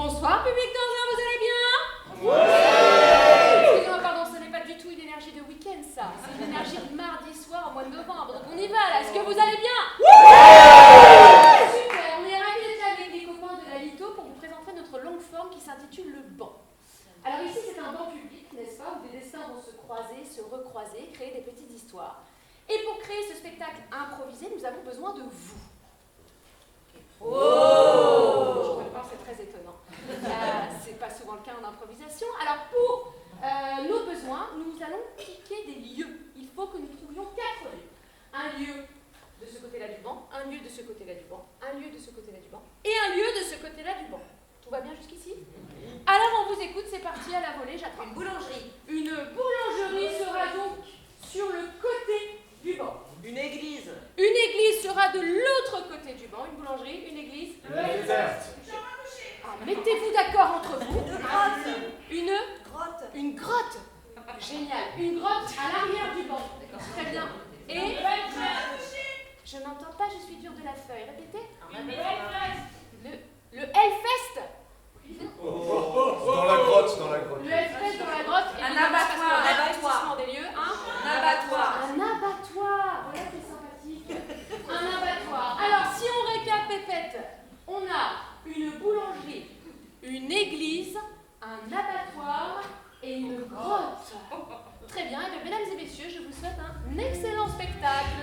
Bonsoir, public d'Anzin, vous allez bien? Ouais. Excusez-moi, pardon, ce n'est pas du tout une énergie de week-end, ça. C'est une énergie de mardi soir au mois de novembre. Donc on y va, là. Est-ce que vous allez bien? Ouais. Super, on est ravis d'être là avec des copains de la Lito pour vous présenter notre longue forme qui s'intitule Le Banc. Alors ici, c'est un banc public, n'est-ce pas, où des destins vont se croiser, se recroiser, créer des petites histoires. Et pour créer ce spectacle improvisé, nous avons besoin de vous. Oh! Je comprends, c'est très étonnant. C'est pas souvent le cas en improvisation. Alors pour nos besoins, nous allons piquer des lieux. Il faut que nous trouvions 4 lieux. Un lieu de ce côté-là du banc, un lieu de ce côté-là du banc, un lieu de ce côté-là du banc, et un lieu de ce côté-là du banc. Tout va bien jusqu'ici? Alors on vous écoute, c'est parti à la volée, j'attends. Une boulangerie. Une boulangerie sera donc sur le côté du banc. Une église. Une église sera de l'autre côté du banc. Une boulangerie, une église. Une déserte. Ah, mettez-vous d'accord entre vous. Une grotte. Une Grotte. Une grotte. Génial. Une grotte à l'arrière du banc. Très bien. Et je n'entends pas, je suis dure de la feuille. Répétez. Le Hellfest. Dans la grotte, dans la grotte. Le Hellfest dans la grotte. Un évidemment, parce abattoir. que Un l'investissement des lieux. Un abattoir. Un abattoir. Voilà, c'est sympathique. Un abattoir. Alors, si on récap, Pépette, on a une boulangerie, une église, un abattoir et une grotte. Très bien. Et bien, mesdames et messieurs, je vous souhaite un excellent spectacle.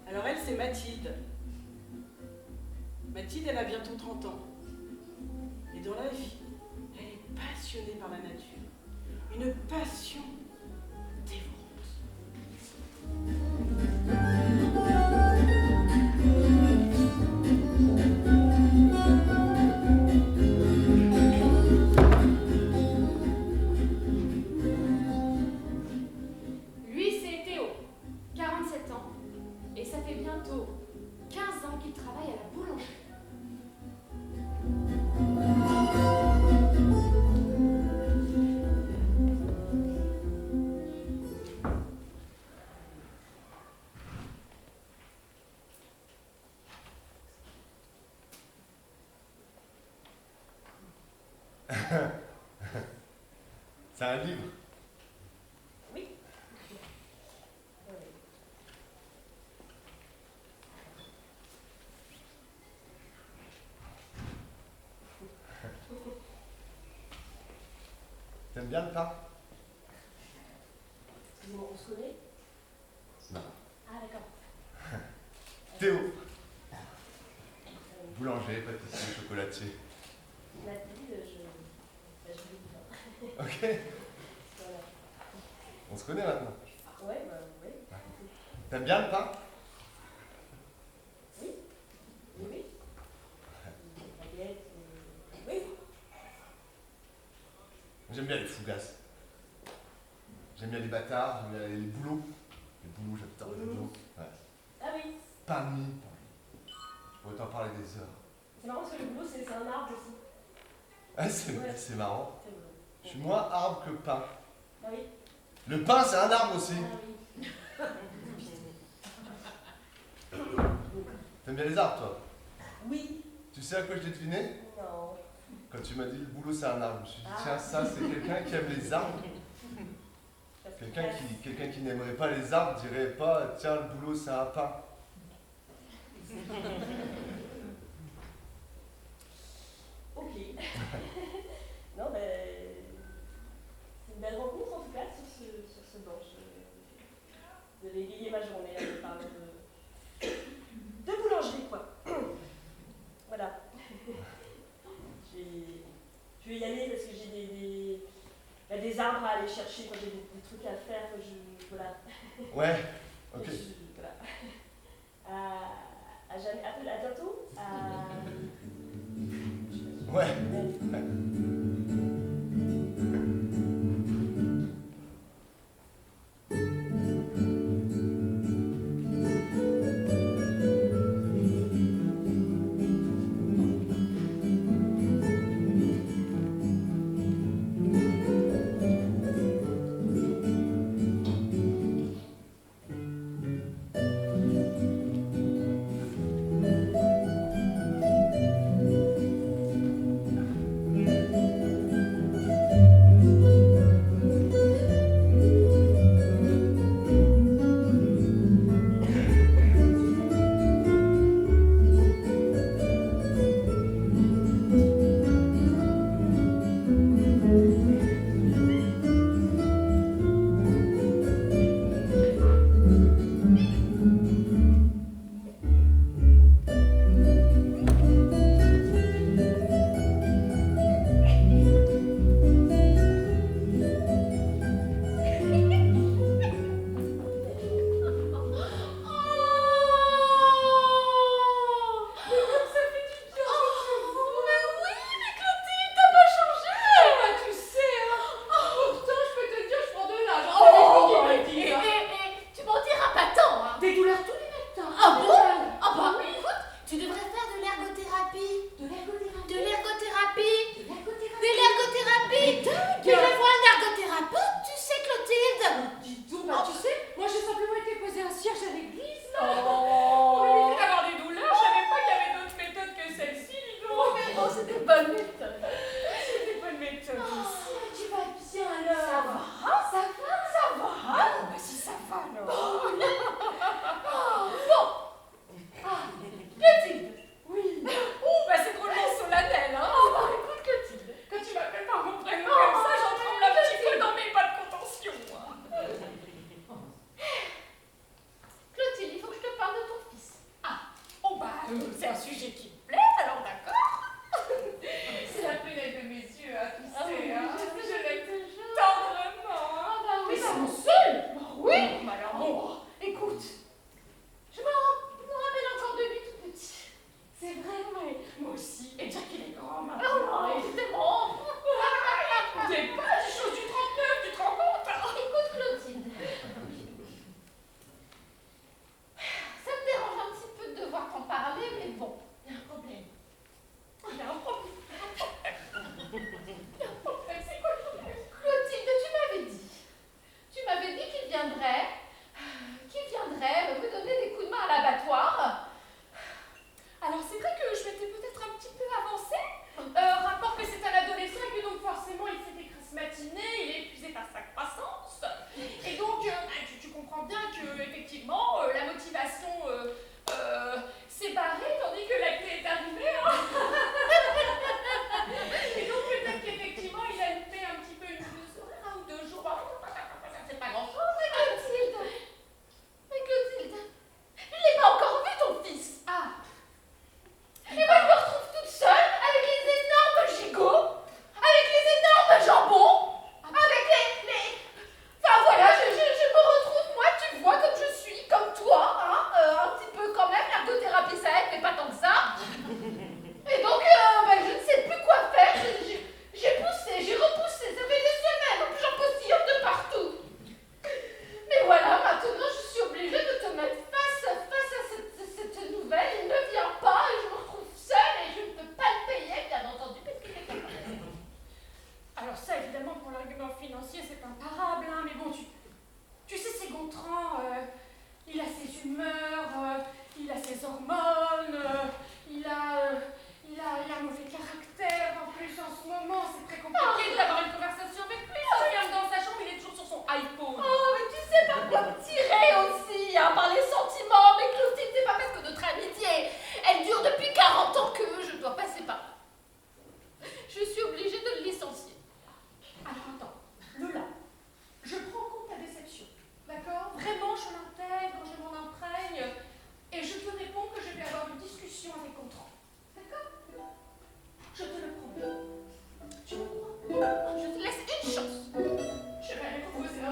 Alors elle, c'est Mathilde. Mathilde, elle a bientôt 30 ans. Et dans la vie, elle est passionnée par la nature. Une passion dévorante. Lui, c'est Théo, 47 ans, et ça fait bientôt 15 ans qu'il travaille à la boulangerie. C'est un livre. Oui. T'aimes bien le pain? Excusez-moi, on se connaît? Non. Ah, d'accord. Théo. Boulanger, pâtissier, chocolatier. Mathilde, je vais vous dire. Ok. Voilà. On se connaît maintenant. Ouais, bah, oui. T'aimes bien le pain? Oui. Oui. Baguette, oui. J'aime bien les fougasses. J'aime bien les bâtards, j'aime bien les boulots. Les boulots, j'adore les boulots. Ouais. Ah oui. Pain de mie. Je pourrais t'en parler des heures. C'est marrant parce que le boulot, c'est un arbre aussi. Ah, c'est marrant. C'est vrai. Je suis moins arbre que pain. Ah oui. Le pain, c'est un arbre aussi. Ah oui. T'aimes bien les arbres, toi? Oui. Tu sais à quoi je l'ai deviné? Non. Quand tu m'as dit le boulot, c'est un arbre, je me suis dit, tiens, ça, c'est quelqu'un qui aime les arbres. Quelqu'un qui n'aimerait pas les arbres dirait pas, tiens, le boulot, c'est un pain. Ok. Non, ben. C'est une belle rencontre en tout cas sur ce banc. Vous avez égayé ma journée à me parler de boulangerie, quoi. Voilà. Je vais y aller parce que j'ai il y a des arbres à aller chercher quand j'ai des trucs à faire. Voilà. Ouais, ok. Voilà. À bientôt. Ouais.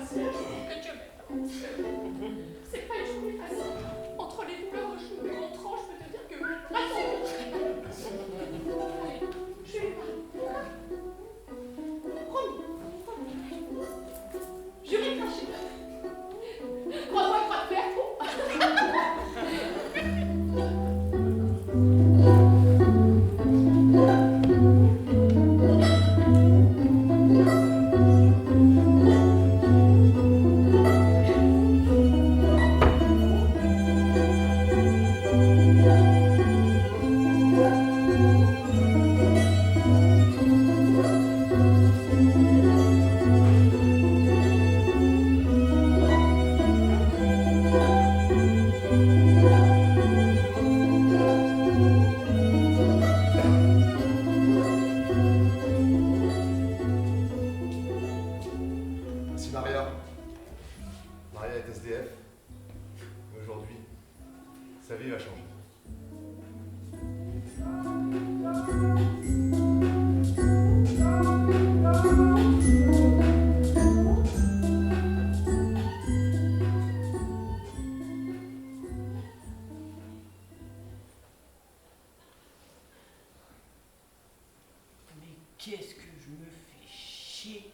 masseur que Dieu m'aide. C'est pas une journée facile. Entre les douleurs au genou et mon tranche, je peux te dire que... Attends. Allez, je vais pas. Promis. Je vais cracher. Crois-moi, crois de faire. Merci Maria. Maria est SDF. Mais aujourd'hui, sa vie va changer. Mais qu'est-ce que je me fais chier.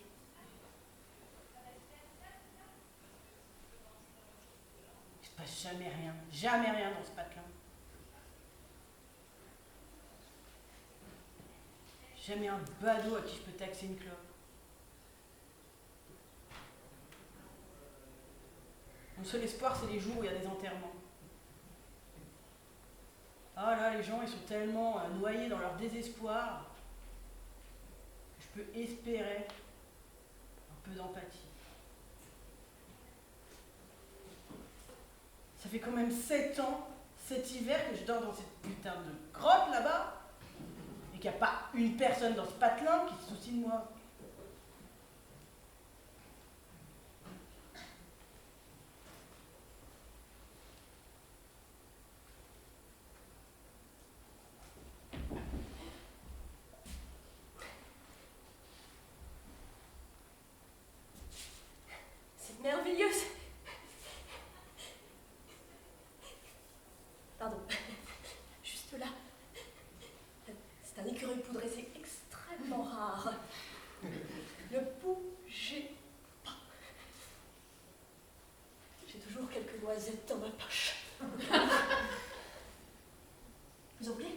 Il se passe jamais rien dans ce patelin. Jamais un badaud à qui je peux taxer une clope. Mon seul espoir, c'est les jours où il y a des enterrements. Ah là, les gens, ils sont tellement noyés dans leur désespoir que je peux espérer un peu d'empathie. Ça fait quand même 7 ans, cet hiver, que je dors dans cette putain de grotte là-bas, et qu'il n'y a pas une personne dans ce patelin qui se soucie de moi. C'est merveilleux. Pardon. Juste là. C'est un écureuil poudré, c'est extrêmement rare. Ne bougez pas. J'ai toujours quelques noisettes dans ma poche. Vous en voulez?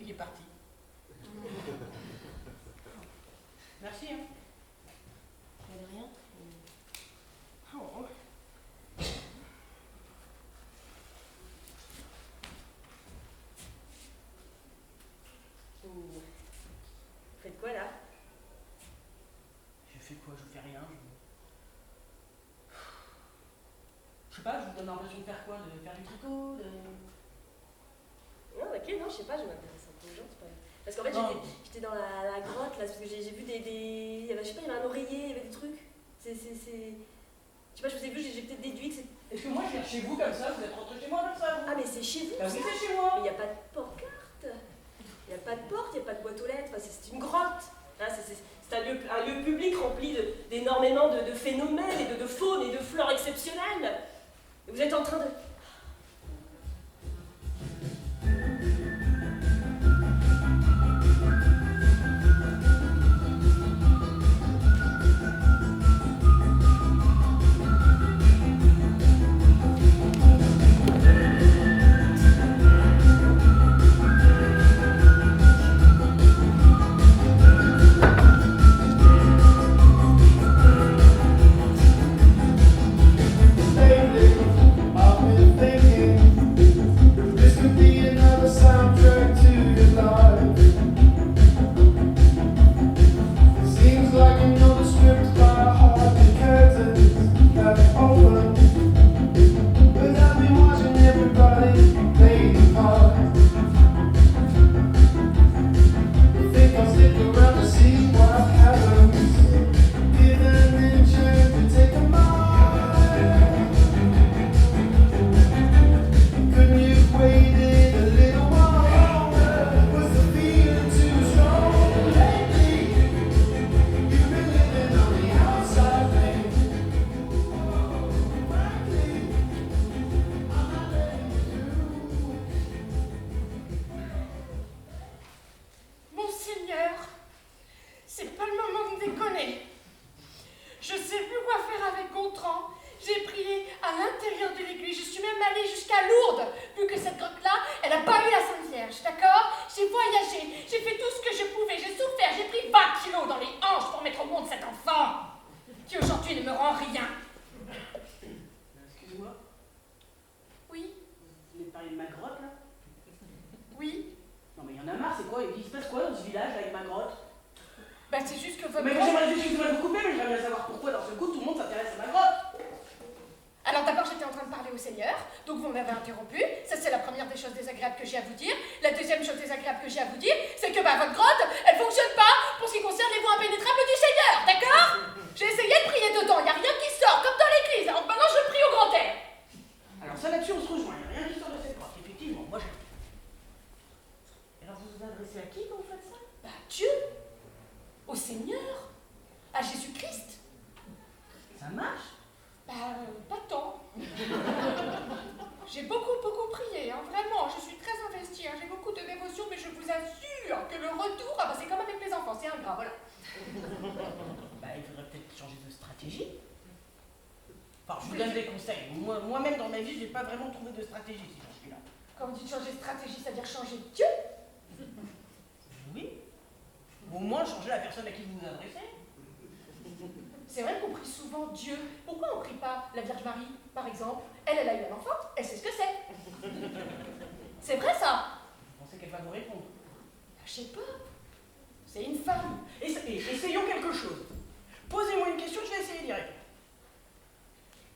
Il est parti. Merci. Hein. De rien. Oh. Vous faites quoi là? Je fais quoi? Je fais rien. Je sais pas, je vous donne l'impression de faire quoi? De faire du tricot? Non, ok, non, je sais pas, je m'intéresse un peu aux gens, c'est pas... Parce qu'en fait, Non. j'étais dans la grotte, là, parce que j'ai vu des... Il y avait, je sais pas, il y avait un oreiller, il y avait des trucs. Je sais pas, je vous ai vu, j'ai peut-être déduit que c'est... Est-ce que moi je viens chez vous comme ça? Vous êtes rentré chez moi comme ça? Ah, mais c'est chez vous, Bah ça? oui, c'est chez Mais moi. il n'y a pas de porte-carte. Il n'y a pas de porte, il n'y a pas de boîte aux lettres, enfin, c'est une grotte. Hein, c'est un lieu public rempli d'énormément de phénomènes et de faune et de flore exceptionnelles. Et vous êtes en train de... Lady, I'm suis même allée jusqu'à Lourdes, vu que cette grotte-là, elle n'a pas eu la Sainte Vierge, d'accord? J'ai voyagé, j'ai fait tout ce que je pouvais, j'ai souffert, j'ai pris 20 kilos dans les hanches pour mettre au monde cet enfant, qui aujourd'hui ne me rend rien. Excuse-moi, Oui, vous venez de parler de ma grotte, là? oui. Non, mais il y en a marre, c'est quoi? Il se passe quoi dans ce village, avec ma grotte? Bah c'est juste que votre Mais grotte... j'aimerais juste vous couper, mais j'aimerais bien savoir pourquoi, dans ce coup, tout le monde s'intéresse à ma grotte. Alors d'abord j'étais en train de parler au Seigneur, donc vous m'avez interrompu, ça c'est la première des choses désagréables que j'ai à vous dire. La deuxième chose désagréable que j'ai à vous dire, c'est que votre grotte, elle fonctionne pas pour ce qui concerne les voies impénétrables du Seigneur, d'accord? J'ai essayé de prier dedans, il n'y a rien qui sort, comme dans l'église, alors maintenant je prie au grand air. Alors ça là-dessus on se rejoint, il n'y a rien qui sort de cette grotte, effectivement, moi j'aime. Alors vous vous adressez à qui quand vous faites ça? Bah Dieu, au Seigneur, à Jésus-Christ. Ça marche? Bah pas tant. J'ai beaucoup prié, hein, vraiment, je suis très investie, hein, j'ai beaucoup de dévotion, mais je vous assure que le retour, ah bah c'est comme avec les enfants, c'est ingrat, voilà. Bah il faudrait peut-être changer de stratégie. Enfin, je vous donne des conseils. Moi-même dans ma vie, j'ai pas vraiment trouvé de stratégie si j'en suis là. Quand vous dites changer de stratégie, c'est-à-dire changer de Dieu? Oui. Au moins changer la personne à qui vous vous adressez. C'est vrai qu'on prie souvent Dieu. Pourquoi on ne prie pas la Vierge Marie, par exemple? Elle a eu un enfant, elle sait ce que c'est. C'est vrai ça? Vous pensez qu'elle va vous répondre? Je sais pas. C'est une femme. Essayons quelque chose. Posez-moi une question, je vais essayer d'y répondre.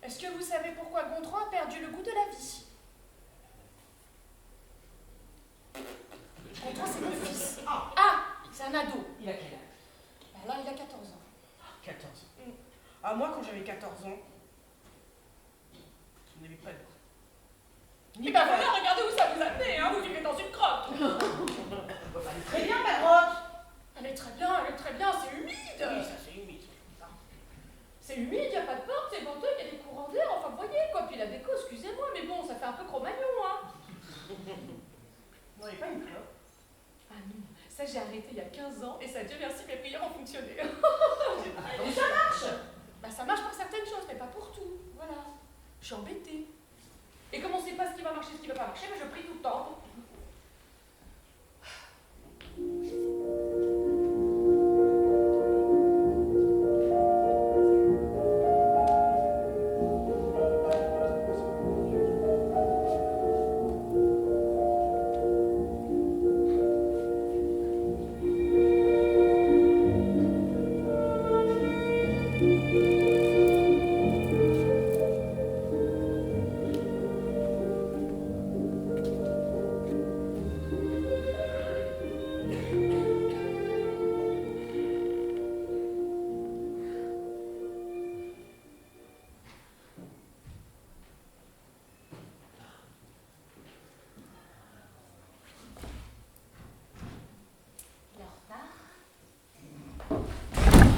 Est-ce que vous savez pourquoi Gontran a perdu le goût de la vie? Gontran, c'est mon fils. Ah, c'est un ado. Il a quel âge? Ben là, il a 14 ans. 14. Ah, moi, quand j'avais 14 ans, je n'avais pas de... Et ben voilà, regardez où ça vous a amené, hein, vous vivez dans une grotte. Elle est très bien, ma grotte. Elle est très bien, c'est humide. Oui, ça c'est humide. C'est humide, il n'y a pas de porte, c'est venteux, il y a des courants d'air, enfin vous voyez quoi, puis la déco, excusez-moi, mais bon, ça fait un peu Cro-Magnon, hein. Vous n'avez pas une clope? Ah non, ça j'ai arrêté il y a 15 ans, et ça, Dieu merci, mes prières ont fonctionné. Donc ça marche. Bah ça marche pour certaines choses, mais pas pour tout, voilà. Je suis embêtée. Et comme on ne sait pas ce qui va marcher, ce qui ne va pas marcher, bah, je prie tout le temps.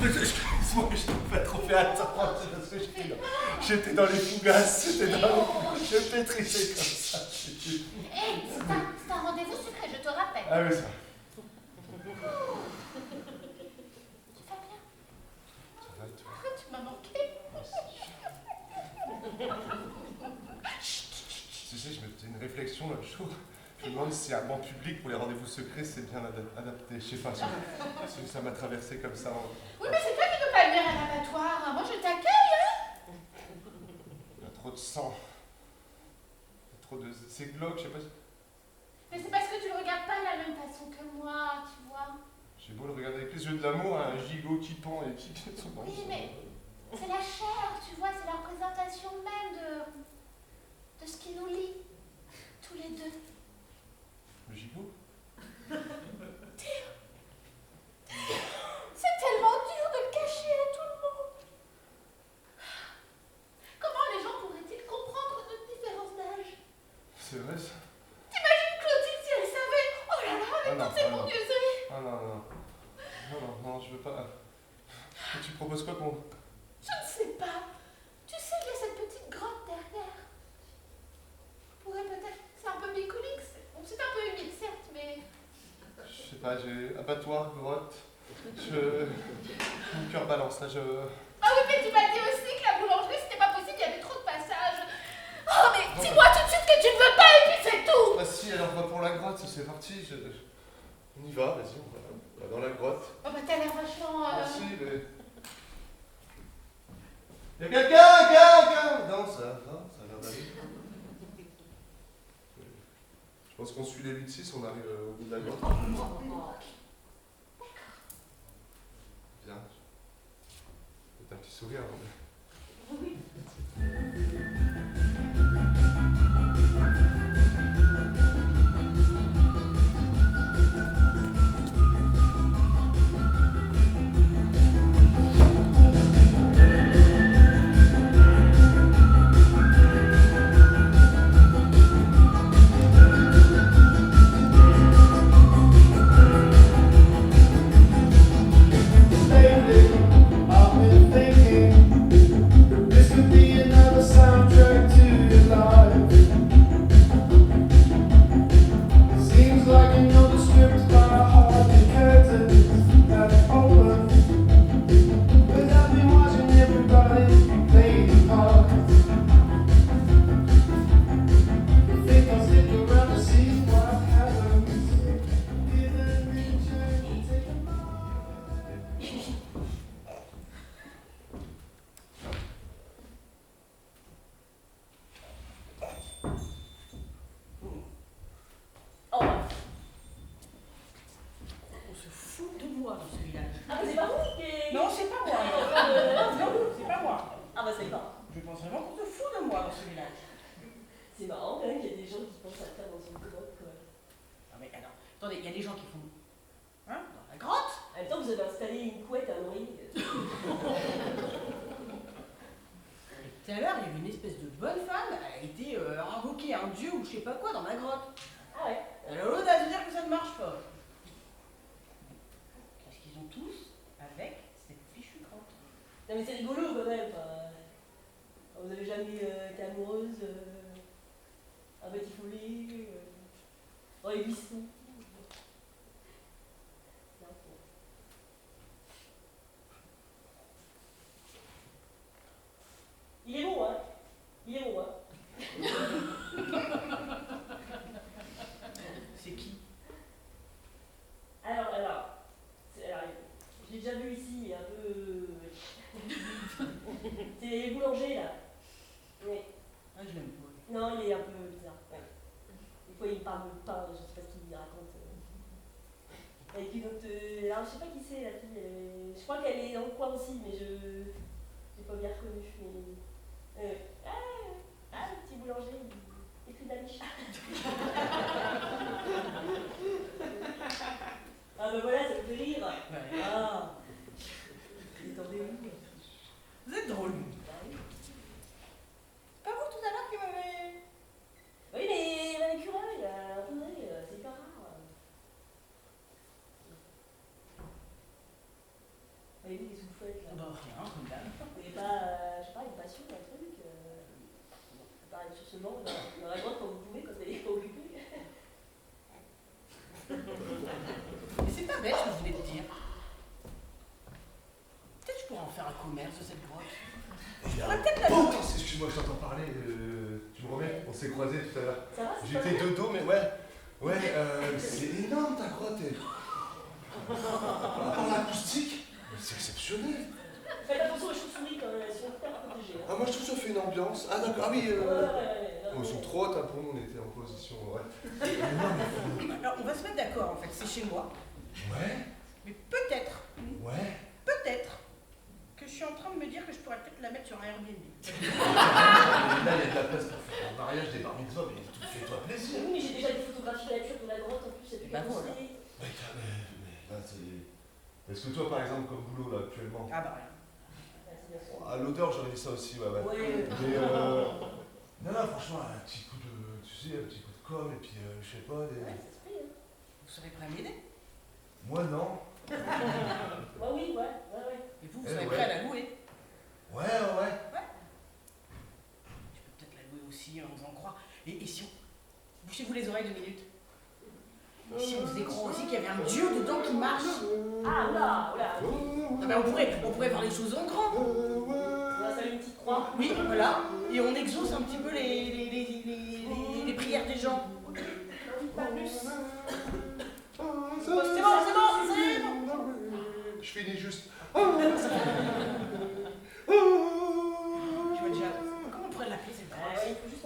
Excuse-moi, je t'ai pas trop fait attendre parce que j'étais dans les fougasses, je pétrissais comme ça. Hé, c'est un rendez-vous secret, je te rappelle. Ah oui, ça. Tu vas bien? Ça va, toi? Tu m'as manqué. Tu sais, je me faisais une réflexion l'autre jour. Je me demande si un banc public pour les rendez-vous secrets, c'est bien adapté. Je sais pas, ça m'a traversé comme ça. Oui, mais c'est toi qui peux pas venir à l'abattoir. Moi, je t'accueille, hein. Il y a trop de sang. Il y a trop de... C'est glauque, je sais pas. Mais c'est parce que tu le regardes pas de la même façon que moi, tu vois. J'ai beau le regarder avec les yeux de l'amour, un gigot qui pend et qui... Oui, mais c'est la chair, tu vois, c'est la représentation même de ce qui nous lie, tous les deux. Le gigot? C'est tellement dur de le cacher à tout le monde. Comment les gens pourraient-ils comprendre notre différence d'âge? C'est vrai ça? T'imagines Clotilde si elle savait? Oh là là, mais non, toutes ces non. bonnieuseries. Ah non, je veux pas. Et tu proposes quoi qu'on... Je ne sais pas. Tu sais, il y a cette petite grotte derrière. On pourrait peut-être... C'est un peu mécanique. C'est un peu humide, certes, mais... Je sais pas, j'ai abattoir, grotte. Mon cœur balance là, Ah oui, mais tu m'as dit aussi que la boulangerie, c'était pas possible, il y avait trop de passages. Oh, mais dis-moi alors on va pour la grotte, c'est parti. On y va, vas-y, on va dans la grotte. Oh bah t'as l'air vachement... Merci, mais... Y'a quelqu'un Non, ça a l'air d'aller. Je pense qu'on suit les 8-6, on arrive au bout de la grotte. Bien. C'est un petit sourire. Oui. C'est marrant quand même qu'il y a des gens qui pensent à faire dans une grotte, quoi. Ah mais alors, attendez, il y a des gens qui font... Hein, dans la grotte. En même temps, vous avez installé une couette à l'oreille. Tout à l'heure, il y a eu une espèce de bonne femme, elle a été invoquer un dieu ou je sais pas quoi dans la grotte. Ah ouais. Elle a l'audace de dire que ça ne marche pas. Qu'est-ce qu'ils ont tous avec cette fichue grotte? Non mais c'est rigolo quand même. Vous avez jamais été amoureuse un petit follet dans les buissons. Il est bon, hein? Il est bon, hein? C'est qui? Alors, je l'ai déjà vu ici, un peu... C'est les boulangers, là. Oui. Ah, je l'aime pas. Non, il est un peu bizarre. Ouais. Des fois, il parle de pain, je sais pas ce qu'il raconte. Et puis, donc, alors, je sais pas qui c'est, la fille. Je crois qu'elle est dans le coin aussi, mais je l'ai pas bien reconnue. Mais... le petit boulanger, il écrit de la niche. Ah ben voilà, ça me fait rire. Ouais. Ah. Il est tombé où? Vous êtes drôle. Bah oui. Pas vous tout à l'heure qui m'avez... Oui, mais un écureuil, attendez, c'est pas rare. Vous avez vu des soufflettes là? Bah rien, comme d'hab. Vous n'avez pas, je sais pas, une passion, un truc pareil sur ce banc, dans la grotte quand vous pouvez, quand elle est pas occupée. Mais c'est pas bête, je voulais te dire. Peut-être que je pourrais en faire un commerce de cette grotte. Je pourrais peut-être la louer. Excuse-moi, je t'entends parler. Tu me remets? On s'est croisés tout à l'heure. Ça va, c'est pas J'étais mal. de dos, mais ouais. Ouais, c'est énorme ta grotte. Par l'acoustique, c'est exceptionnel. Faites attention aux chauves-souris quand même, elles sont hyper protégées. Hein. Ah, moi je trouve que ça fait une ambiance. Ah, d'accord, ah oui. Ouais. Oh, ils sont trop hautes, hein, pour nous, on était en position. Ouais. Alors, on va se mettre d'accord en fait, c'est chez moi. Ouais. Mais peut-être que je suis en train de me dire que je pourrais peut-être la mettre sur un Airbnb. Là, il y a de la place pour faire un mariage, des bar mitzvahs, mais fais-toi plaisir. Oui, mais j'ai déjà des photographies nature de la grotte en plus, c'est plus qu'à Bah, voilà. poster. Mais là, c'est. Est-ce que toi, par exemple, comme boulot, là, actuellement, Ah bah rien. à l'auteur, j'aurais dit ça aussi, ouais. Ouais. Mais non, franchement, un petit coup de. Tu sais, un petit coup de com, et puis, je sais pas, des. Ouais, ça se fait, hein. Vous serez prêt à m'aider? Moi, non. Bah oui, ouais. Et vous serez prêt à la louer? Ouais. Je peux peut-être la louer aussi en faisant croire. Et si on... Bouchez-vous les oreilles 2 minutes. Et si on faisait croire aussi qu'il y avait un dieu dedans qui marche? Ah, oula. Ah ben on pourrait voir les choses en grand. On va installer une petite croix. Oui, voilà. Et on exauce un petit peu les prières des gens.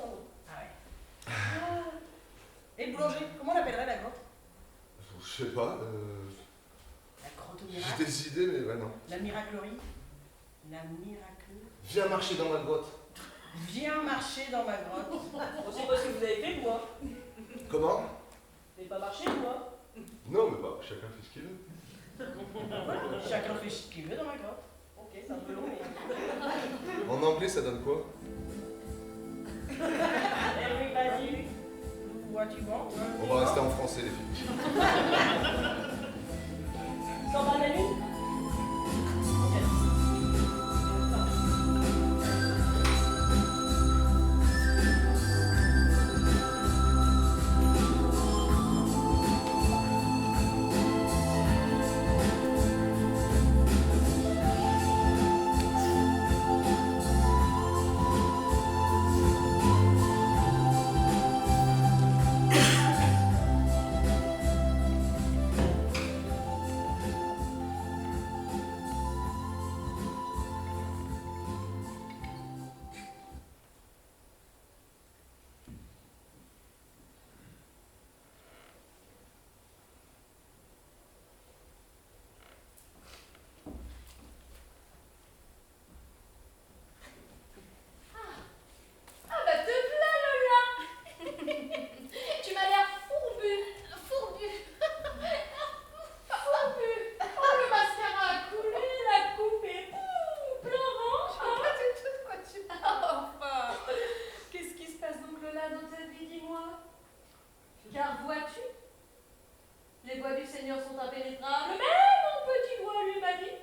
euros. Ah ouais. Et le boulanger, comment on l'appellerait la grotte? Je sais pas, La grotte au j'ai miracle? des idées, mais ouais, non. La miraclerie? La miracle? Viens marcher dans ma grotte. Viens marcher dans ma grotte. On sait pas ce que vous avez fait, moi. Comment? Vous n'avez pas marché, moi. Non, mais bah, chacun fait ce qu'il veut. Voilà, chacun fait ce qu'il veut dans ma grotte. Ok, c'est un peu long, mais. En anglais, ça donne quoi? Everybody. What you want? On va rester en français, les filles. Sans va la nuit. Ah bah te v'là, Lola. Tu m'as l'air fourbu. Fourbu. Fourbu. Oh, le mascara a coulé, la coupe est pleurant. Je vois pas du tout de quoi tu parles. Enfin, qu'est-ce qui se passe donc, Lola, dans ta vie, dis-moi? Car vois-tu, les voies du Seigneur sont impénétrables, même mon petit doigt lui m'a dit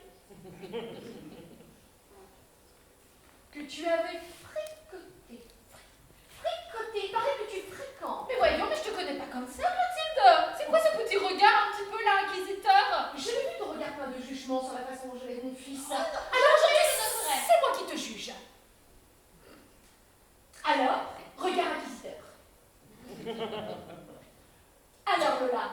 que tu avais fricoté. Fricoté, il paraît que tu fréquentes. Mais voyons, mais je te connais pas comme ça, Mathilde. C'est quoi ce petit regard un petit peu là, inquisiteur? J'ai vu ton regard plein de jugement sur la façon dont je l'ai mon fils. Alors aujourd'hui, c'est moi qui te juge. Alors, regard inquisiteur. Alors Lola,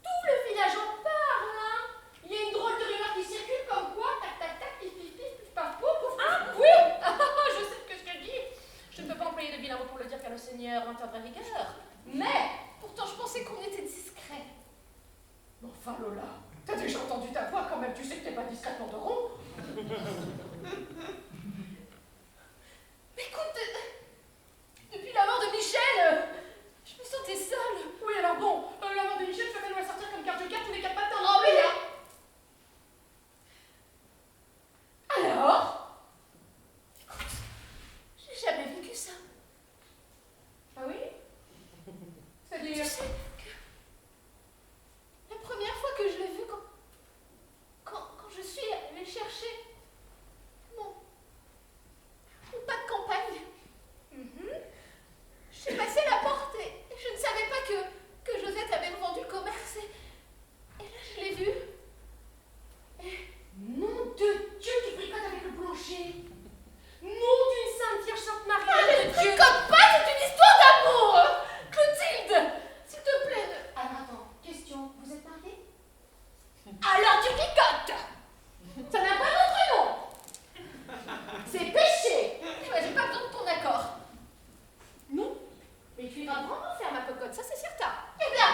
tout le village en parle, hein. Il y a une drôle de rumeur qui circule comme quoi, tac tac tac, pif pif pif, pif paf pouf, pouf. Ah oui. Je sais ce que je te dis. Je ne peux pas employer de vilain mot pour le dire car le Seigneur m'en tiendra rigueur. Mais, pourtant je pensais qu'on était discret. Mais enfin Lola, t'as déjà entendu ta voix quand même, tu sais que t'es pas discrètement de rond. Mais écoute, depuis la mort de Michel, je me sentais seule. Oui, alors bon, la mort de Michel, ça fait nous la sortir comme carte de carte tous les 4 matins. Oh, mais là. Alors, j'ai jamais vécu ça. Ah oui? C'est-à-dire? Tu sais que la première fois que je l'ai vu, quand je suis allée chercher mon pas de campagne. J'ai passé la porte et je ne savais pas que Josette avait revendu le commerce. Et là, je l'ai vu. Et nom de Dieu, tu fricotes avec le plancher. Nom d'une sainte Vierge Sainte Marie. Ah, je ne fricote pas, c'est une histoire d'amour. Clotilde, s'il te plaît. Alors attends, question, vous êtes mariés? Alors tu fricotes. Ça n'a pas d'autre nom. C'est péché. J'ai pas besoin de ton accord. Non, mais tu iras vraiment faire ma cocotte, ça c'est certain. Eh bien,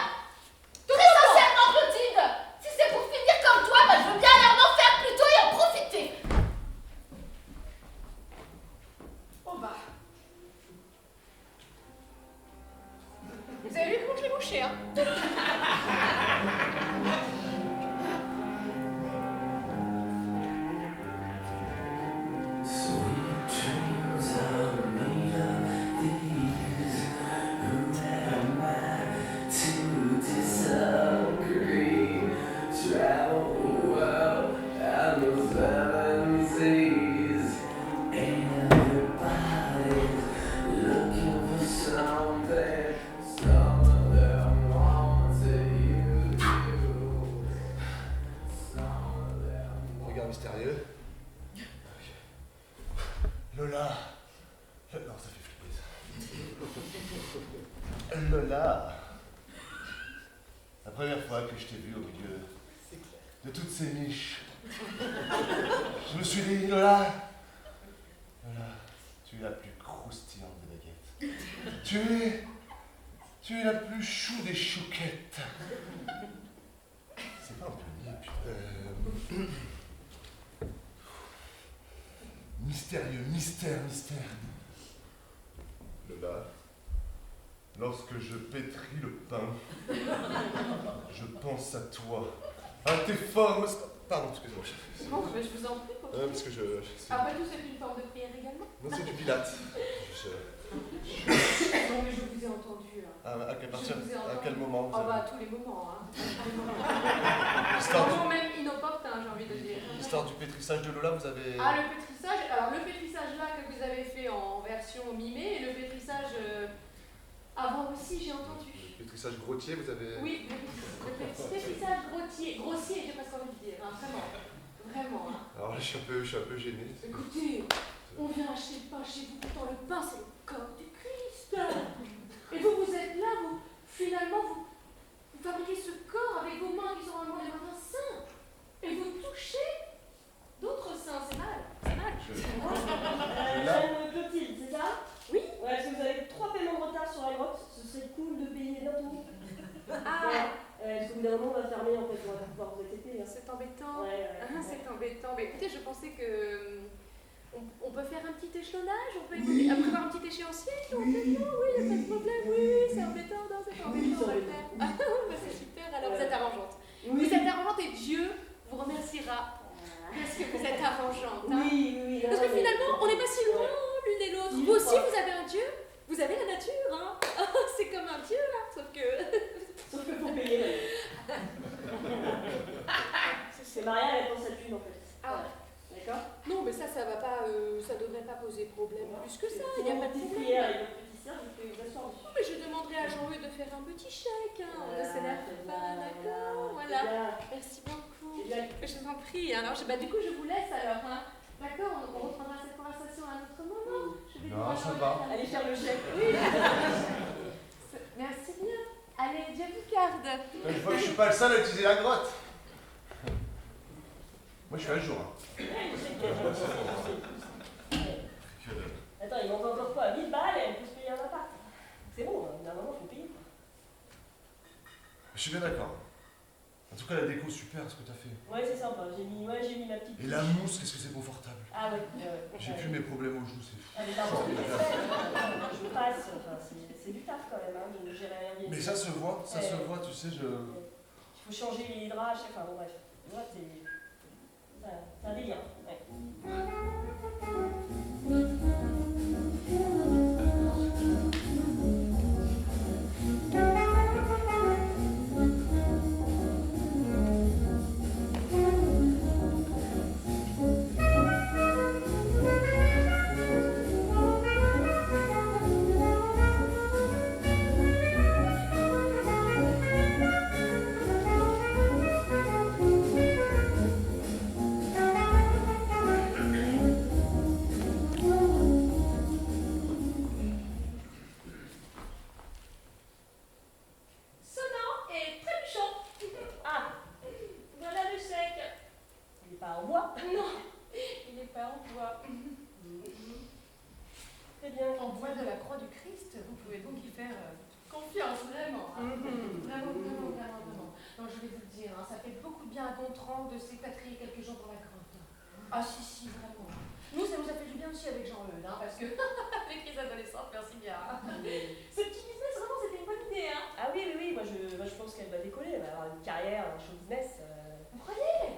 très sincèrement, Clotilde, si c'est pour finir comme toi, bah, je veux bien aller en faire plutôt et en profiter. Oh bah. Vous avez vu comment je l'ai mouché, hein? Regard mystérieux. Lola. Non, ça fait flipper ça. Lola. La première fois que je t'ai vu au milieu de toutes ces niches, je me suis dit, Lola. Lola. Tu es la plus croustillante des baguettes. Tu es la plus chou des chouquettes. C'est pas un peu mieux, putain. Mystérieux, mystère. Lola, lorsque je pétris le pain, je pense à toi, à tes formes. Pardon, excusez-moi. Bon, ben, je vous en prie. Parce que Après tout, c'est une forme de prière également. Non, c'est du pilate. Non, mais je vous ai entendu. À quel moment Ah bah, à tous les moments. Hein. L'histoire Même inopportun, j'ai envie de dire. du pétrissage de Lola, vous avez... Ah, le pétrissage. Alors, le pétrissage là que vous avez fait en version mimée, et le pétrissage avant aussi, j'ai entendu. Le pétrissage grottier, vous avez... Oui, le pétrissage grossier, j'ai presque envie de dire. Hein, vraiment. Hein. Alors là, je suis un peu gêné. Écoutez, on vient acheter le pain chez vous, pourtant le pain c'est le corps du Christ. Et vous êtes là, finalement, vous fabriquez ce corps avec vos mains qui sont vraiment des mains saints. Et vous touchez d'autres saints, c'est mal. Madame Clotilde, c'est ça? Oui. Ouais, parce que vous avez 3 paiements de retard sur iRox, ce serait cool de payer bientôt. Ah, Parce qu'au bout d'un moment, on va fermer en fait, on va pas pouvoir vous accepter. Hein. c'est embêtant. Ouais. C'est embêtant. Mais écoutez, je pensais que... On peut faire un petit échelonnage, on peut prévoir un petit échéancier, complètement, oui, il n'y a pas de problème, oui, c'est embêtant, non, c'est pas embêtant, on va le faire. Ah, bah, c'est super, alors vous êtes arrangeante. Oui. Vous êtes arrangeante et Dieu vous remerciera parce que vous êtes arrangeante. Hein. Oui. Parce que finalement, on n'est pas si loin l'une et l'autre. Vous aussi, vous avez un Dieu, vous avez la nature, hein. C'est comme un Dieu, hein, sauf que faut payer. C'est Maria, elle pense à thune en fait. Ah. D'accord. Non, mais ça va pas, ça devrait pas poser problème plus que ça. Il n'y a pas de petite problème. prière et votre petit sœur, je vais vous asseoir dessus. Non, mais je demanderai à Jean-Louis de faire un petit chèque, hein. On ne s'énerve pas, d'accord. Voilà. Merci beaucoup. Je vous en prie. Alors, du coup, je vous laisse alors. Hein. D'accord, on reprendra cette conversation à un autre moment. Je vais Non, ça va. Allez faire le chèque. Oui. Merci bien. Allez, Dieu vous garde. Une fois que je suis pas le seul à utiliser la grotte. Moi, je suis à jour. Hein. Attends, il manque encore quoi? 1000 balles, elle peut se payer un appart. C'est bon, d'un moment, il faut payer. Je suis bien d'accord. En tout cas, la déco, super, ce que tu as fait. Ouais, c'est sympa. J'ai mis ma petite. Et la mousse, qu'est-ce que c'est confortable. Ah ouais. J'ai plus mes problèmes aux genoux, c'est fou. Allez, pardon, je passe. Enfin, c'est du taf quand même, hein, de gérer rien bien. Mais ça se voit, tu sais, Il faut changer les draps, enfin bon, bref. Moi, c'est un délire. Ouais. De s'expatrier quelques jours dans la grotte. Ah si, vraiment. Nous, ça nous a fait du bien aussi avec Jean-Eudes, hein, parce que les crises adolescentes, merci bien. Ce petit business, vraiment, c'était une bonne idée. Hein. Ah oui, moi je pense qu'elle va décoller, elle va avoir une carrière, un show business. Vous croyez?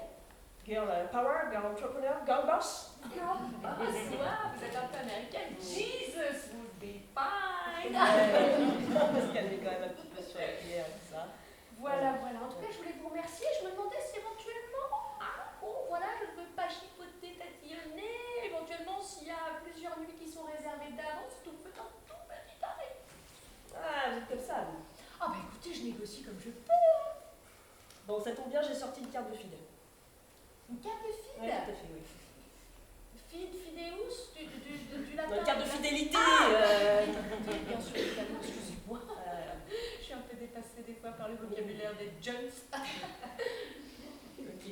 Girl power, girl entrepreneur, girl boss. Girl boss, wow, vous êtes un peu américaine. Jesus would be fine. Parce qu'elle est quand même un petit peu sur la cuillère, tout ça. Voilà. En tout cas, je voulais vous remercier. Je me demandais si éventuellement, je ne veux pas chipoter, tatillonner. Éventuellement, s'il y a plusieurs nuits qui sont réservées d'avance, tout petit tarif. Ah, vous êtes comme ça, vous. Ah bah écoutez, je négocie comme je peux. Bon, ça tombe bien, j'ai sorti une carte de fidèle. Une carte de fide? Oui, tout à fait, oui. Fideus, du latin. Une carte de fidélité. Bien sûr, évidemment, excusez-moi. Je suis un peu dépassée des fois par le vocabulaire des Jones. Ok.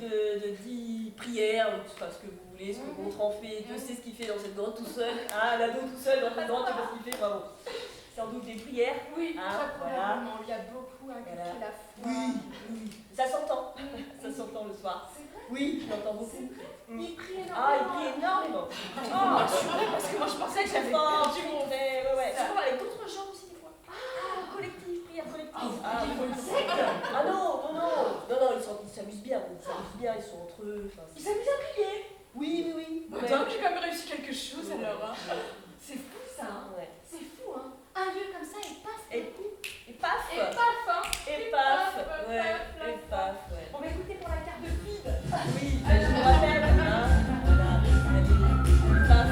De 10 prières. prières, enfin ce que vous voulez, ce que Gontran fait, Dieu sait ce qu'il fait dans cette grotte tout seul, hein, l'ado tout seul dans cette grotte, je sais pas ce qu'il fait, bravo. Sans doute des prières. Oui, Ah, très voilà. probablement. Il y a beaucoup inculqué Voilà. la foi. Oui. Ça s'entend. Ça s'entend le soir. C'est vrai. Oui, je l'entends beaucoup. Il prie énormément. Ah, il prie énormément. Ah, je suis vraie parce que moi je pensais que j'avais perdu mon... Ouais. Souvent avec d'autres gens aussi des fois. Ah, collectif, prière collective. Ah non, ils s'amusent bien. Ils sont entre eux. Enfin, ils s'amusent à prier. Oui. Bon, donc j'ai quand même réussi quelque chose alors. Hein. C'est fou ça. Hein. Ouais. C'est fou hein. Un lieu comme ça et paf. Et paf. Et paf hein. Et paf. Ouais. Et paf. Ouais. On va écouter pour la carte de vide. Oui, je vous rappelle. Hein. Voilà. Allez. Paf.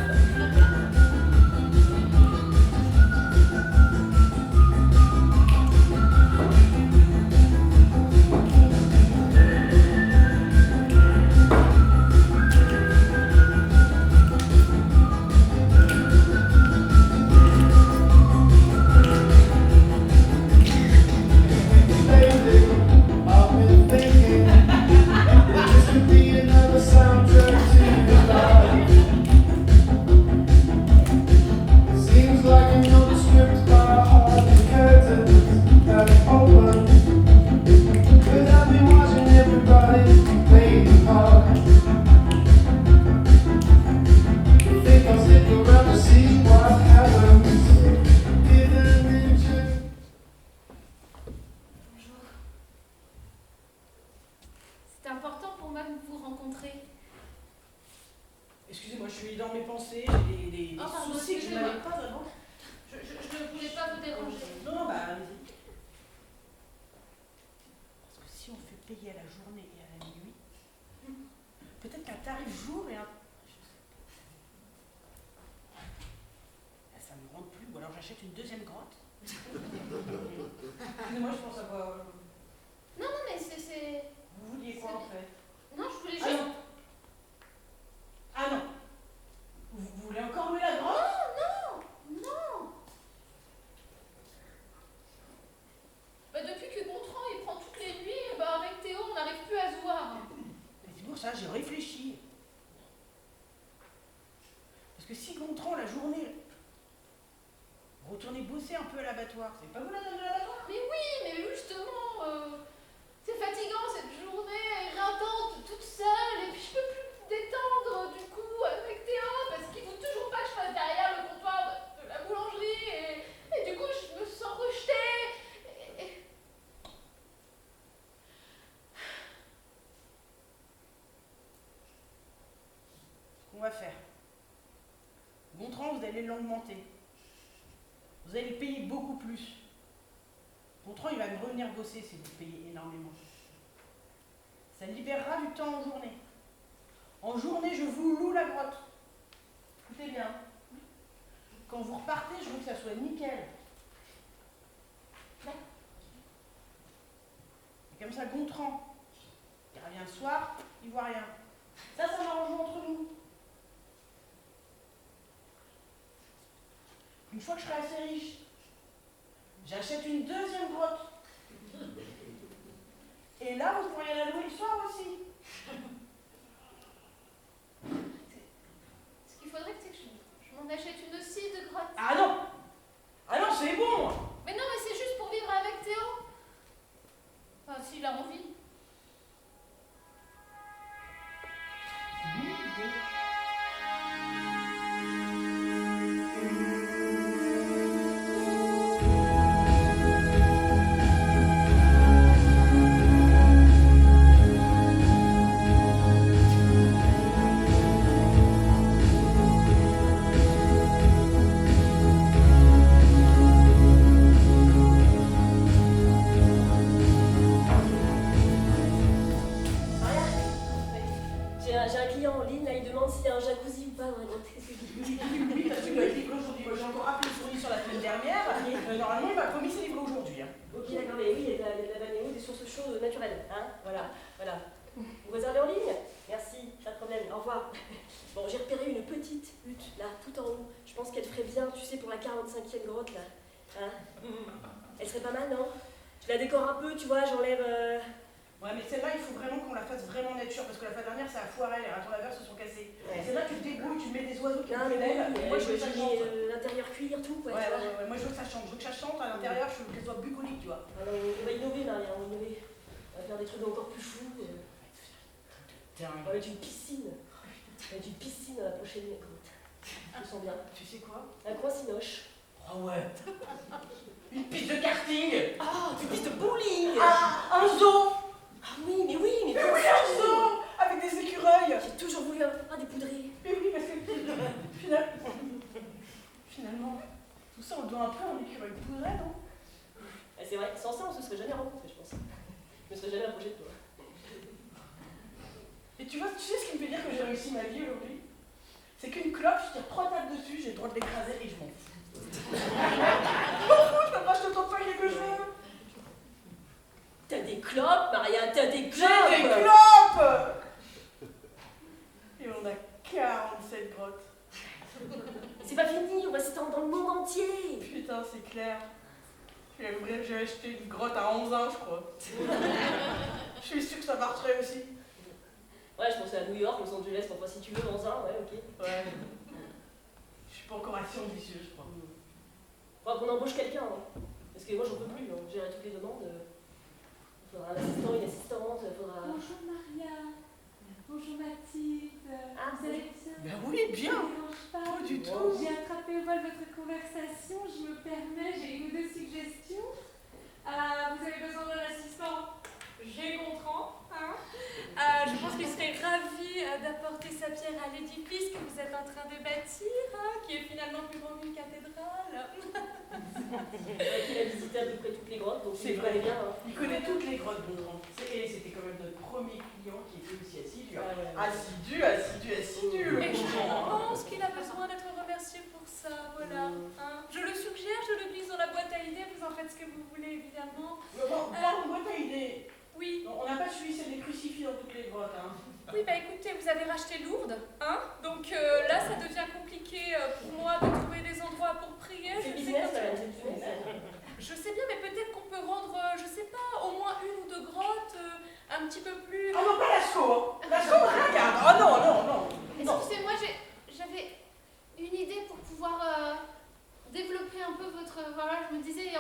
C'est important pour moi de vous rencontrer. Excusez-moi, je suis dans mes pensées, j'ai des Oh, pardon, soucis que je excusez-moi. n'avais pas avant. Je ne voulais pas vous déranger. Non, bah allez-y. Parce que si on fait payer à la journée et à la nuit, peut-être qu'un tarif jour et un... Je sais pas. Là, ça me rentre plus, ou alors j'achète une deuxième grotte. Excusez-moi, je pense avoir... Non, mais c'est... Vous vouliez quoi en fait? Non, je voulais Ah juste... non. Ah non. Vous voulez encore louer la grotte? Non. Bah, depuis que Gontran il prend toutes les nuits, bah, avec Théo on n'arrive plus à se voir. Et c'est pour ça que j'ai réfléchi. Parce que si Gontran, la journée, retournez bosser un peu à l'abattoir, c'est pas vous la dame de l'abattoir? Mais oui, mais justement, c'est fatigant cette journée, éreintante, toute seule, et puis je peux plus me détendre du coup avec Théo, parce qu'il faut toujours pas que je fasse derrière le comptoir de la boulangerie, et du coup je me sens rejetée. Ce qu'on va faire. Gontran, vous allez l'augmenter. Vous allez le payer beaucoup plus. Gontran, il va me revenir bosser si vous le payez énormément. Ça libérera du temps en journée. En journée, je vous loue la grotte. Écoutez bien. Quand vous repartez, je veux que ça soit nickel. Et comme ça, Gontran, il revient le soir, il voit rien. Ça m'arrange entre nous. Une fois que je serai assez riche, j'achète une deuxième grotte. Et là, vous pourriez la louer le soir aussi. Ce qu'il faudrait, c'est que je m'en achète une aussi de grotte. Ah non! Ah non, c'est bon, moi. Mais non, mais c'est juste pour vivre avec Théo. Enfin, s'il a envie. J'ai un client en ligne, là, il demande s'il y a un jacuzzi ou pas dans la grotte. Oui, parce que il doit être livré aujourd'hui. Moi, j'ai encore appelé le fournisseur la semaine dernière. Normalement, il m'a promis c'est livré aujourd'hui. Hein. Ok, d'accord, mais oui, il y a de la vanille, des sources chaudes naturelles. Hein, voilà. Vous réservez en ligne? Merci, pas de problème, au revoir. Bon, j'ai repéré une petite hutte, là, tout en haut. Je pense qu'elle ferait bien, tu sais, pour la 45e grotte, là. Hein? Elle serait pas mal, non? Je la décore un peu, tu vois, j'enlève Ouais, mais celle-là, il faut vraiment qu'on la fasse vraiment nature, parce que la fois dernière, ça a foiré, les ratons laveurs se sont cassés. Ouais. Celle-là, tu te débrouilles, tu mets des oiseaux qui Non, ont mais d'ailes, bon, et moi, je veux que ça chante. l'intérieur cuir, tout, quoi. Ouais, tu vois. moi, je veux que ça chante. Je veux que ça chante à l'intérieur, je veux qu'elle soit bucolique, tu vois. Alors, on va innover, Maria, on va innover. On va faire des trucs encore plus fous. On va mettre une piscine. On va mettre une piscine à la prochaine grotte. Je me sens bien. Tu sais quoi? Un coin cinoche. Ah ouais. Une piste de karting. Ah, une piste de bowling. Ah, un zoo. Ah oui, mais oui, mais Mais oui, un zoo avec des écureuils. J'ai toujours voulu un des poudrés. Mais oui, parce que finalement, tout ça, on le doit un peu à un écureuil poudré, non? C'est vrai, sans ça, on se serait jamais rencontrés, je pense. Je me serais jamais approché de toi. Et tu vois, tu sais ce qui me fait dire que j'ai réussi ma vie aujourd'hui? C'est qu'une clope, je tire 3 tables dessus, j'ai le droit de l'écraser et je m'en fous. Je peux pas, je te tente pas quelque chose. T'as des clopes, Maria, t'as des clopes. J'ai des clopes. Et on a 47 grottes. C'est pas fini, on va s'étendre dans le monde entier. Putain, c'est clair. J'ai acheté une grotte à 11 ans, je crois. Je suis sûre que ça marcherait aussi. Ouais, je pensais à New York, Los Angeles, enfin si tu veux, dans un, ouais, ok. Ouais. Je suis pas encore assez ambitieux, je crois. Faudra qu'on embauche quelqu'un, hein. Parce que moi j'en peux plus, hein. Gérer toutes les demandes. Il faudra un assistant, une assistante, il faudra. Bonjour Maria. Bonjour Mathilde. Ah, vous allez bien? Ben oui, bien. Ça vous dérange pas? Pas du tout. J'ai attrapé au vol votre conversation, je me permets, j'ai une ou deux suggestions. Vous avez besoin d'un assistant? J'ai comprends. Hein. Je pense qu'il serait ravi d'apporter sa pierre à l'édifice que vous êtes en train de bâtir, hein, qui est finalement plus grand qu'une cathédrale. Il a visité à peu près toutes les grottes, donc C'est il vrai. connaît bien. Hein. Il connaît toutes les grottes, Gontran. C'était quand même notre premier client qui était aussi assidu. Ouais. Assidu. Et je pense qu'il a besoin d'être remercié pour ça, voilà. Hein. Je le suggère, je le glisse dans la boîte à idées, vous en faites ce que vous voulez évidemment. Bon, moi t'as idée. Oui. On n'a pas suivi celle des crucifix dans toutes les grottes. Hein. Oui, bah écoutez, vous avez racheté Lourdes, hein, donc là ça devient compliqué pour moi de trouver des endroits pour prier. C'est Je sais business, que- c'est business. Je sais bien, mais peut-être qu'on peut rendre, je sais pas, au moins une ou deux grottes un petit peu plus... Ah non, pas Lascaux, hein. Lascaux, regarde. Ah non. Excusez-moi, j'avais une idée pour pouvoir développer un peu votre... Voilà, je me disais,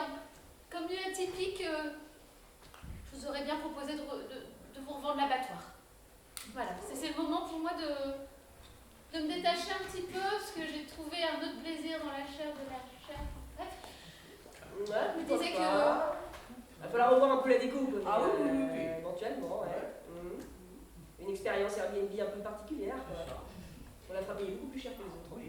comme lieu atypique, je vous aurais bien proposé de vous revendre l'abattoir. Voilà, c'est le moment pour moi de me détacher un petit peu, parce que j'ai trouvé un autre plaisir dans la chair de la chair. Bref, Ouais, je me disais que... Il va falloir revoir un peu la déco, quoi. Ah oui. Éventuellement, ouais. Une expérience Airbnb un peu particulière, quoi. On la fera payer beaucoup plus cher que les autres. Oui.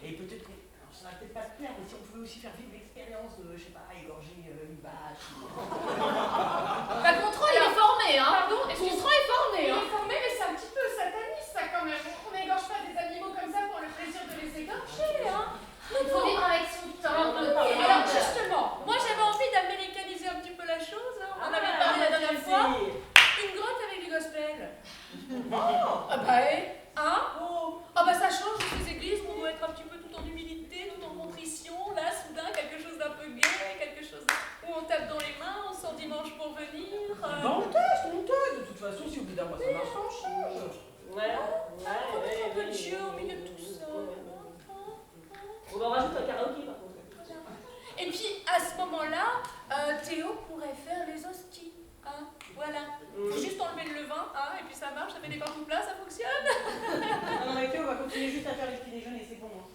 Et peut-être que, alors, ça va peut-être pas te plaire, mais si on pouvait aussi faire vivre l'expérience de, je sais pas, égorger une vache. Bah, Gontran, il est formé, hein. Pardon, Gontran est formé, hein. Il est formé, mais c'est un petit peu sataniste, ça, quand même. On n'égorge pas des animaux comme ça pour le plaisir de les égorger, hein. Il faut vivre avec son temps. Alors, justement, moi, j'avais envie d'américaniser un petit peu la chose, hein. On en avait parlé la dernière fois. Une grotte avec du gospel. Ah bah, hein. Ah bah, ça change des églises où on doit être un petit peu tout en humilité, tout en contrition. Là, soudain, quelque chose d'un peu gai, quelque chose où on tape dans les mains, on sent dimanche pour venir. Bon, on teste. De toute façon, si au bout d'un mois ça marche pas, on change. Ouais. Remettre un peu de Dieu au milieu de tout ça. On en rajoute un karaoké, par contre. Et puis, à ce moment-là, Théo pourrait faire les hosties. Hein, voilà. Faut juste enlever le levain, hein, et puis ça marche, ça fait des pains tout plats, ça fonctionne. Non, mais on va continuer juste à faire les petits déjeuners, c'est bon. Hein.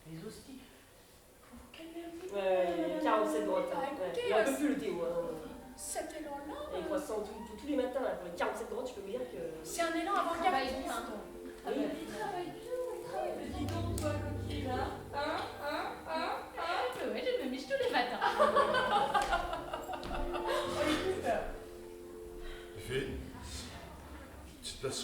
Les hosties. Faut vous calmer un petit peu. Ouais, 47 grottes. Bah, Ouais. écoutez, Il en peut plus, le Théo. Hein. Cet élan-là, Et les croissants tous les matins, là, pour les 47 grottes, je peux vous dire que. c'est un élan avant Travaille le bien. Oui, il travaille bien. Dis donc, toi, coquille, là. Ouais, je me miche tous les matins. Oh, écoute. Fais une petite place.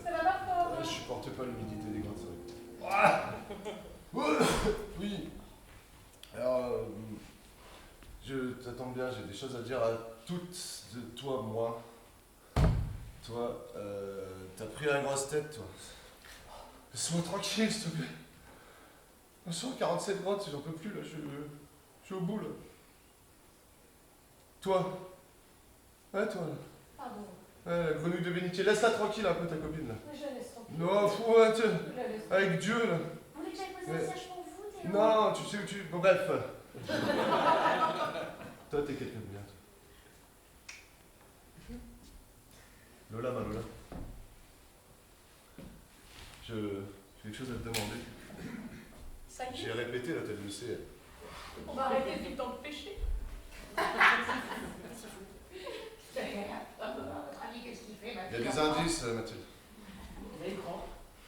Ça va pas Je supporte pas l'humidité des grottes, c'est vrai. Oui. Alors, ça tombe bien, j'ai des choses à dire à toutes de toi, moi. Toi, t'as pris la grosse tête, toi. Laisse-moi tranquille, s'il te plaît. Sur 47 grottes, j'en peux plus, là, je suis au bout, là. Toi. Ouais, toi, là. Pardon. Ouais, la grenouille de bénitier. Laisse-la tranquille un peu, ta copine, là. Je la laisse tranquille. Non, fou, ouais, tiens. Je la laisse. Avec Dieu, là. Vous voulez que j'aille poser un siège pour vous, Théo? Non, tu sais où tu... Bon, bref. Toi, t'es quelqu'un de bien, toi. Lola, ma Lola. J'ai quelque chose à te demander. Ça y J'ai est. répété, là, t'as dû le sais. On va arrêter tout le temps de pécher. Il y a des indices, Mathilde.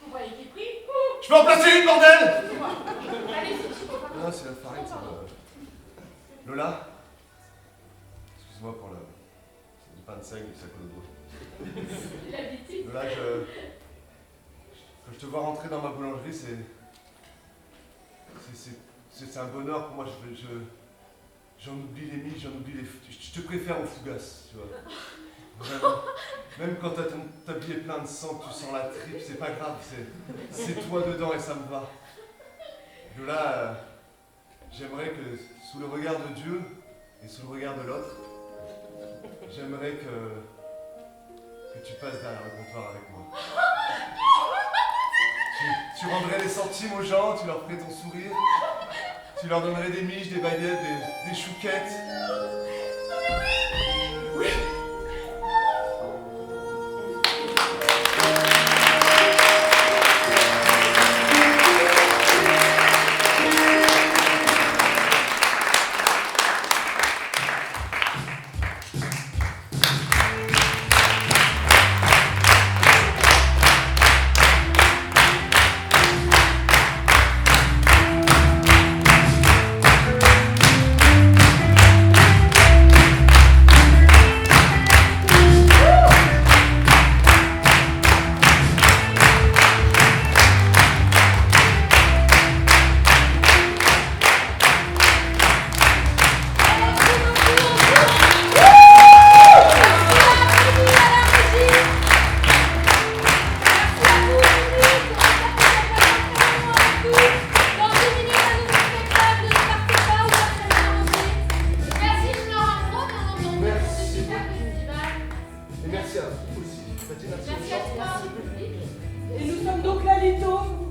Vous voyez qui est pris? Je peux en placer une, bordel! Allez-y, je comprends pas. Non, c'est la farine, ça. Lola? Excuse-moi pour le... C'est du pain de seigle, ça colle au doigt. L'habitude. Lola, quand je te vois rentrer dans ma boulangerie, c'est un bonheur pour moi. J'en oublie les mythes, j'en oublie les... Je te préfère aux fougasses, tu vois. Vraiment. Même quand t'as ton tablier plein de sang, que tu sens la tripe, c'est pas grave, c'est toi dedans et ça me va. Lola, j'aimerais que sous le regard de Dieu et sous le regard de l'autre, j'aimerais que tu passes derrière le comptoir avec moi. Tu rendrais des centimes aux gens, tu leur ferais ton sourire, tu leur donnerais des miches, des baguettes, des chouquettes. Oui. Et merci à vous aussi. Merci à toi. Et nous sommes donc là, Lito.